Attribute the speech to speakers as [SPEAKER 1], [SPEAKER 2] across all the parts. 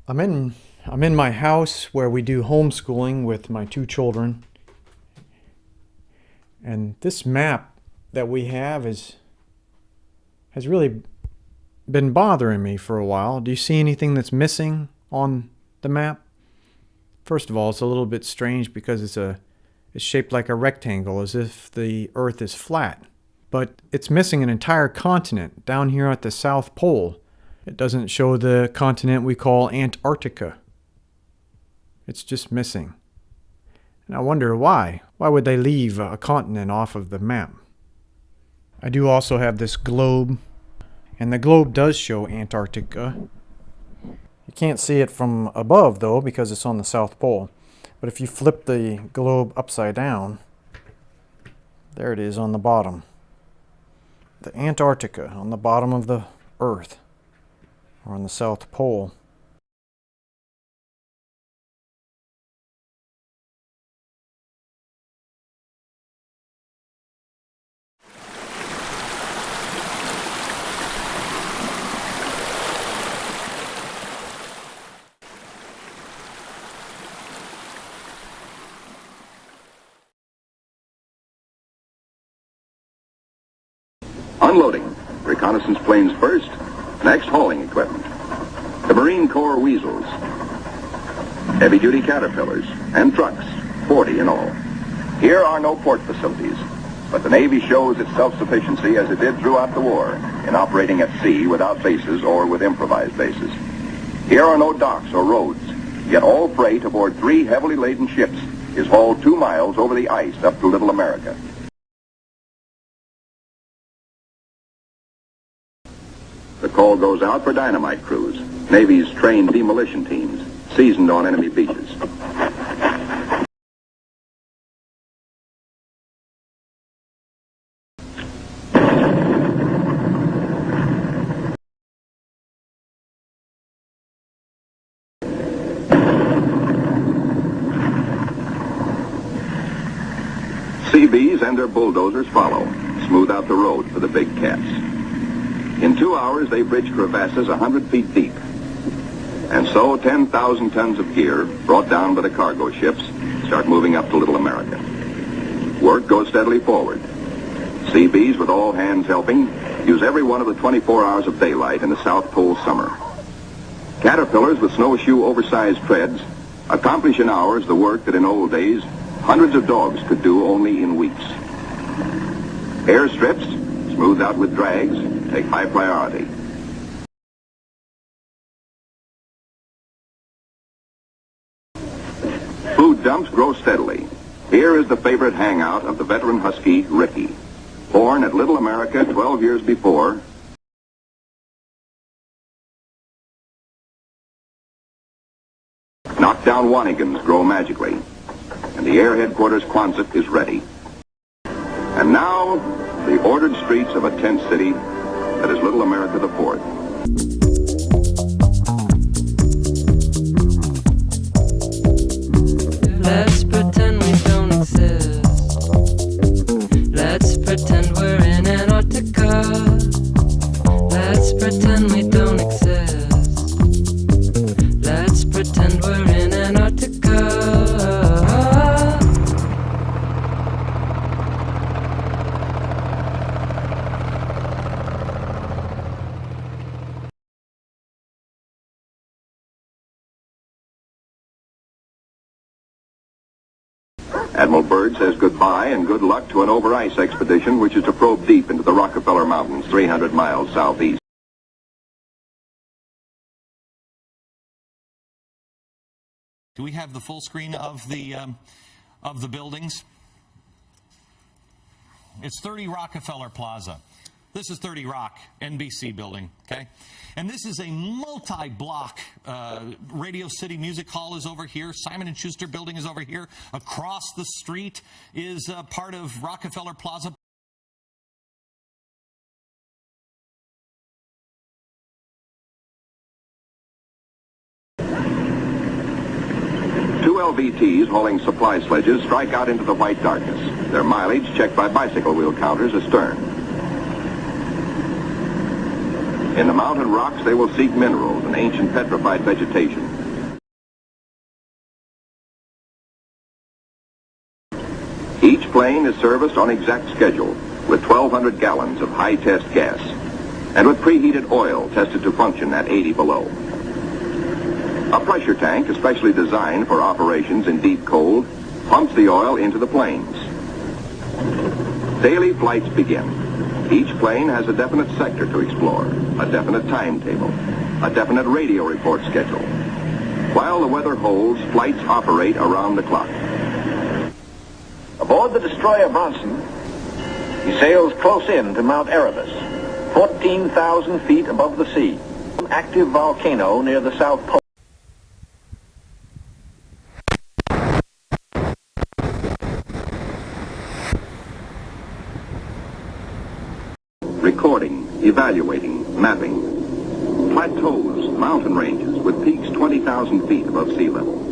[SPEAKER 1] I'm in my house where we do homeschooling with my two children. And this map that we have has really been bothering me for a while. Do you see anything that's missing on the map? First of all, it's a little bit strange because it's shaped like a rectangle, as if the Earth is flat. But it's missing an entire continent down here at the South Pole. It doesn't show the continent we call Antarctica. It's just missing. And I wonder why. Why would they leave a continent off of the map? I do also have this globe, and the globe does show Antarctica. You can't see it from above though because it's on the South Pole. But if you flip the globe upside down, there it is on the bottom. The Antarctica on the bottom of the Earth, or on the South Pole.
[SPEAKER 2] Unloading. Reconnaissance planes first, next hauling equipment. The Marine Corps Weasels. Heavy-duty Caterpillars and trucks, 40 in all. Here are no port facilities, but the Navy shows its self-sufficiency as it did throughout the war in operating at sea without bases or with improvised bases. Here are no docks or roads, yet all freight aboard 3 heavily laden ships is hauled 2 miles over the ice up to Little America. The call goes out for dynamite crews, Navy's trained demolition teams, seasoned on enemy beaches. CBs and their bulldozers follow, smooth out the road for the big cats. In 2 hours, they bridge crevasses 100 feet deep. And so 10,000 tons of gear, brought down by the cargo ships, start moving up to Little America. Work goes steadily forward. CBs, with all hands helping, use every one of the 24 hours of daylight in the South Pole summer. Caterpillars with snowshoe oversized treads accomplish in hours the work that in old days hundreds of dogs could do only in weeks. Airstrips, smoothed out with drags, take high priority. Food dumps grow steadily. Here is the favorite hangout of the veteran husky, Ricky. Born at Little America 12 years before, knockdown Wanigans grow magically, and the Air Headquarters Quonset is ready. And now, the ordered streets of a tent city that is Little America the Fourth.
[SPEAKER 3] Let's pretend we don't exist. Let's pretend we're in Antarctica. Let's pretend we don't exist. Let's pretend we're in Antarctica.
[SPEAKER 2] Admiral Byrd says goodbye and good luck to an over-ice expedition which is to probe deep into the Rockefeller Mountains, 300 miles southeast.
[SPEAKER 4] Do we have the full screen of the buildings? It's 30 Rockefeller Plaza. This is 30 Rock, NBC building, okay? And this is a multi-block, Radio City Music Hall is over here, Simon & Schuster building is over here. Across the street is part of Rockefeller Plaza.
[SPEAKER 2] Two LVTs hauling supply sledges strike out into the white darkness. Their mileage checked by bicycle wheel counters astern. In the mountain rocks, they will seek minerals and ancient petrified vegetation. plane is serviced on exact schedule with 1,200 gallons of high-test gas and with preheated oil tested to function at 80 below. A pressure tank, especially designed for operations in deep cold, pumps the oil into the planes. Daily flights begin. Each plane has a definite sector to explore, a definite timetable, a definite radio report schedule. While the weather holds, flights operate around the clock.
[SPEAKER 5] Aboard the destroyer Bronson, he sails close in to Mount Erebus, 14,000 feet above the sea, an active volcano near the South Pole.
[SPEAKER 2] Recording, evaluating, mapping. Plateaus, mountain ranges with peaks 20,000 feet above sea level.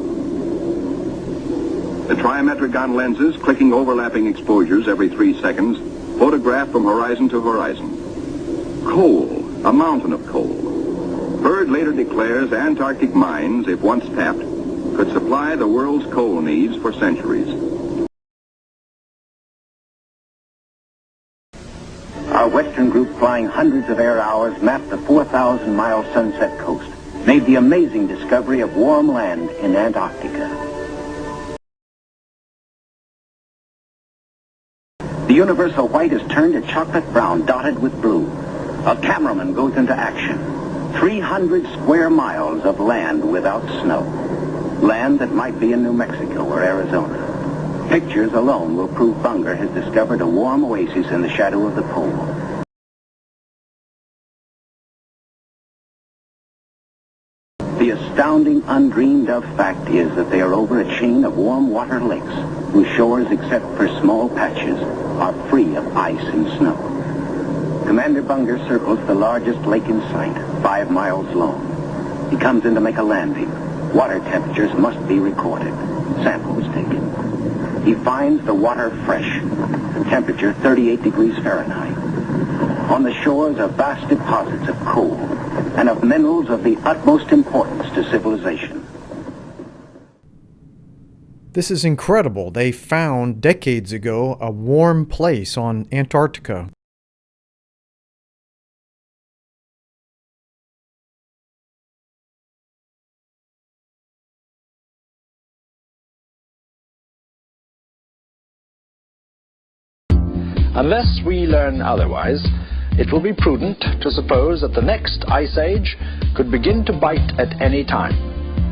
[SPEAKER 2] The trimetrigon lenses, clicking overlapping exposures every 3 seconds, photograph from horizon to horizon. Coal, a mountain of coal. Byrd later declares Antarctic mines, if once tapped, could supply the world's coal needs for centuries.
[SPEAKER 5] Our Western group, flying hundreds of air hours, mapped the 4,000-mile Sunset Coast, made the amazing discovery of warm land in Antarctica. The universal white is turned to chocolate brown, dotted with blue. A cameraman goes into action. 300 square miles of land without snow. Land that might be in New Mexico or Arizona. Pictures alone will prove Bunger has discovered a warm oasis in the shadow of the pole. The astounding, undreamed-of fact is that they are over a chain of warm water lakes, whose shores, except for small patches, are free of ice and snow. Commander Bunger circles the largest lake in sight, 5 miles long. He comes in to make a landing. Water temperatures must be recorded. Samples taken. He finds the water fresh, the temperature 38 degrees Fahrenheit. On the shores are vast deposits of coal and of minerals of the utmost importance to civilization.
[SPEAKER 1] This is incredible. They found decades ago a warm place on Antarctica.
[SPEAKER 6] Unless we learn otherwise, it will be prudent to suppose that the next ice age could begin to bite at any time.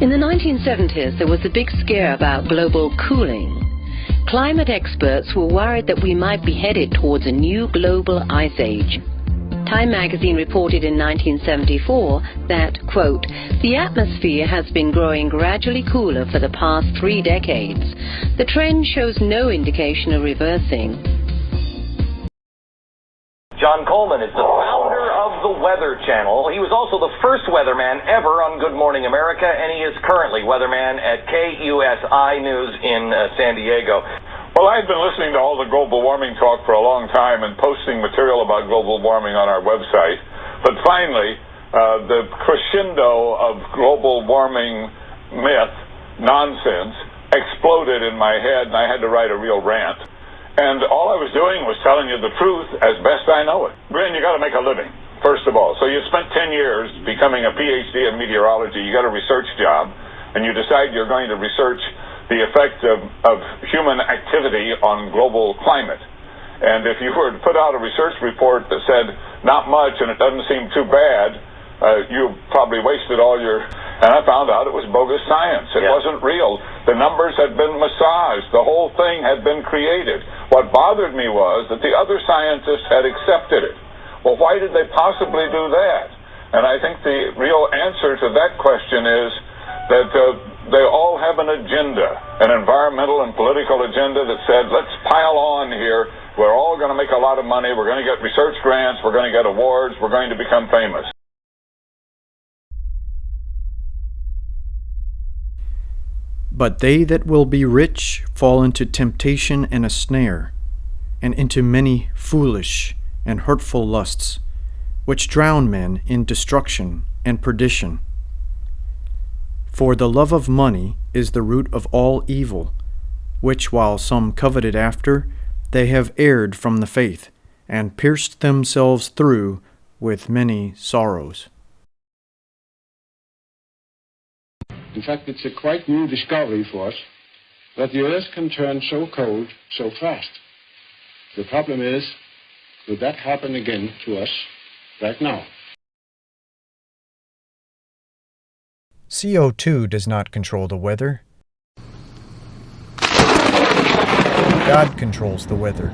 [SPEAKER 7] In the 1970s, there was a big scare about global cooling. Climate experts were worried that we might be headed towards a new global ice age. Time magazine reported in 1974 that, quote, the atmosphere has been growing gradually cooler for the past 3 decades. The trend shows no indication of reversing.
[SPEAKER 8] John Coleman is the founder of the Weather Channel. He was also the first weatherman ever on Good Morning America, and he is currently weatherman at KUSI News in San Diego.
[SPEAKER 9] Well, I've been listening to all the global warming talk for a long time and posting material about global warming on our website. But finally, the crescendo of global warming myth, nonsense, exploded in my head, and I had to write a real rant. And all I was doing was telling you the truth as best I know it. Bryn, you got to make a living, first of all. So you spent 10 years becoming a PhD in meteorology. You got a research job, and you decide you're going to research the effect of human activity on global climate. And if you were to put out a research report that said not much and it doesn't seem too bad, you probably wasted all your... And I found out it was bogus science. It wasn't real. The numbers had been massaged. The whole thing had been created. What bothered me was that the other scientists had accepted it. Well, why did they possibly do that? And I think the real answer to that question is that they all have an agenda, an environmental and political agenda that said, let's pile on here. We're all going to make a lot of money. We're going to get research grants. We're going to get awards. We're going to become famous.
[SPEAKER 1] But they that will be rich fall into temptation and a snare, and into many foolish and hurtful lusts, which drown men in destruction and perdition. For the love of money is the root of all evil, which while some coveted after, they have erred from the faith, and pierced themselves through with many sorrows.
[SPEAKER 10] In fact, it's a quite new discovery for us that the Earth can turn so cold so fast. The problem is, would that happen again to us right now?
[SPEAKER 1] CO2 does not control the weather. God controls the weather.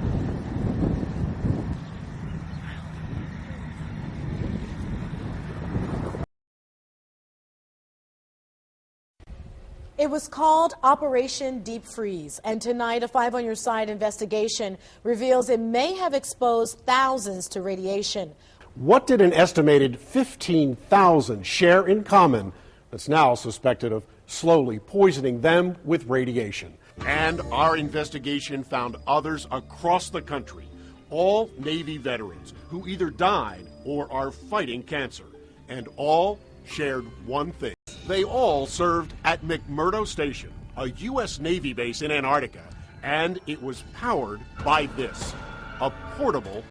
[SPEAKER 11] It was called Operation Deep Freeze, and tonight a Five on Your Side investigation reveals it may have exposed thousands to radiation.
[SPEAKER 12] What did an estimated 15,000 share in common that's now suspected of slowly poisoning them with radiation?
[SPEAKER 13] And our investigation found others across the country, all Navy veterans who either died or are fighting cancer, and all shared one thing. They all served at McMurdo Station, a U.S. Navy base in Antarctica, and it was powered by this, a portable